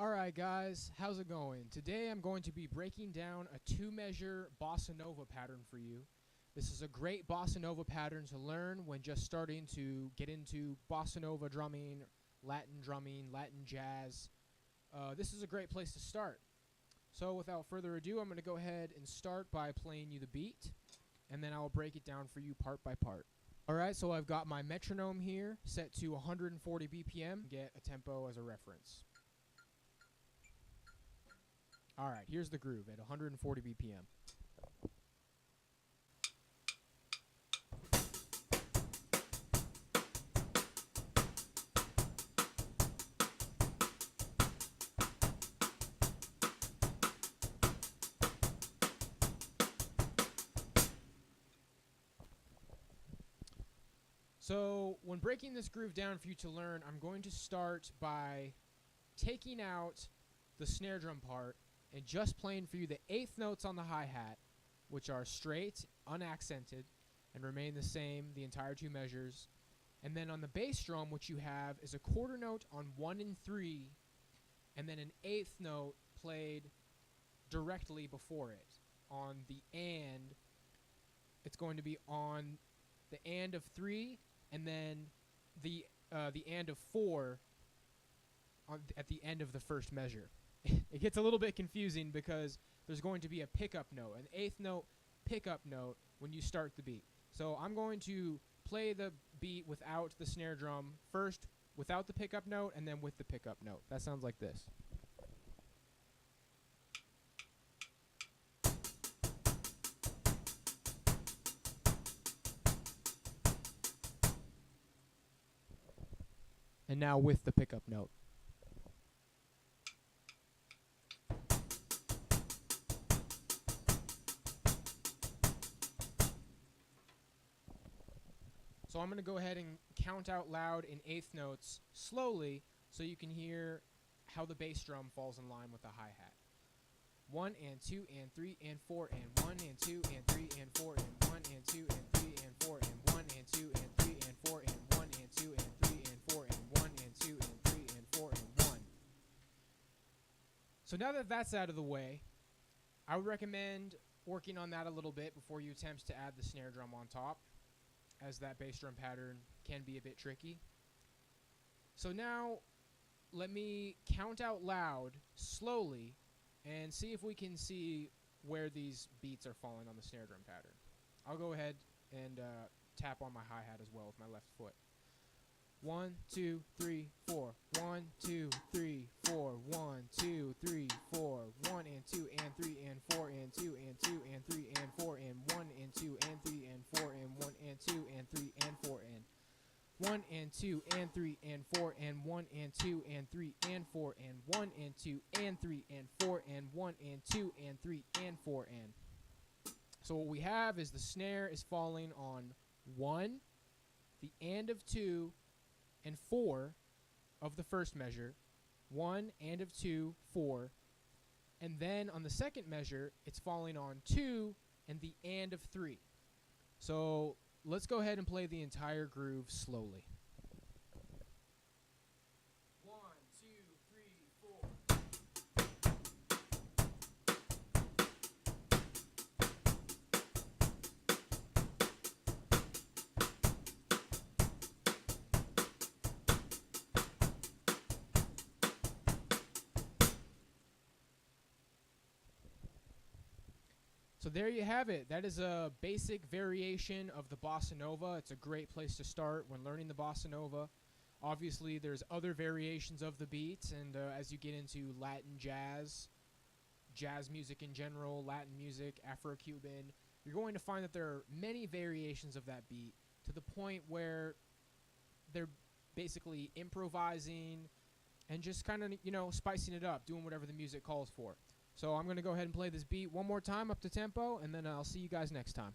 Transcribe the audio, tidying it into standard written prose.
Alright guys, how's it going? Today I'm going to be breaking down a 2-measure bossa nova pattern for you. This is a great bossa nova pattern to learn when just starting to get into bossa nova drumming, Latin jazz. This is a great place to start. So without further ado, I'm going to go ahead and start by playing you the beat, and then I'll break it down for you part by part. Alright, so I've got my metronome here set to 140 BPM. Get a tempo as a reference. Alright, here's the groove at 140 BPM. So, when breaking this groove down for you to learn, I'm going to start by taking out the snare drum part and just playing for you the 8th notes on the hi-hat, which are straight, unaccented, and remain the same the entire 2 measures. And then on the bass drum, what you have is a quarter note on 1 and 3, and then an 8th note played directly before it. On the and, it's going to be on the and of 3, and then the and of 4 at the end of the first measure. It gets a little bit confusing because there's going to be a pickup note, an 8th note pickup note when you start the beat. So I'm going to play the beat without the snare drum first, without the pickup note, and then with the pickup note. That sounds like this. And now with the pickup note. So I'm going to go ahead and count out loud in 8th notes slowly so you can hear how the bass drum falls in line with the hi-hat. 1 and 2 and 3 and 4 and 1 and 2 and 3 and 4 and 1 and 2 and 3 and 4 and 1 and 2 and 3 and 4 and 1 and 2 and 3 and 4 and 1 and 2 and 3 and 4 and 1. So now that that's out of the way, I would recommend working on that a little bit before you attempt to add the snare drum on top, as that bass drum pattern can be a bit tricky. So now, let me count out loud, slowly, and see if we can see where these beats are falling on the snare drum pattern. I'll go ahead and tap on my hi-hat as well with my left foot. 1, 2, 3, 4. 1, 2, 3, 4. 1, 2, 3, 4. 1 and 2 and 3 and 4 and 2 and 2 and 3 and 4 and 1 and 2 and 3 and 4 and 1 and 2 and 3 and 4 and 1 and 2 and 3 and 4 and 1 and 2 and 3 and 4 and 1 and 2 and 3 and 4 and 1 and 2 and 3 and 4 and. So what we have is the snare is falling on 1, the and of 2, and 4 of the first measure, 1 and of 2, 4, and then on the second measure, it's falling on 2 and the and of 3. So let's go ahead and play the entire groove slowly. 1, 2, 3, 4. So there you have it. That is a basic variation of the bossa nova. It's a great place to start when learning the bossa nova. Obviously, there's other variations of the beat, and as you get into Latin jazz, jazz music in general, Latin music, Afro-Cuban, you're going to find that there are many variations of that beat to the point where they're basically improvising and just kind of, spicing it up, doing whatever the music calls for. So I'm going to go ahead and play this beat one more time up to tempo, and then I'll see you guys next time.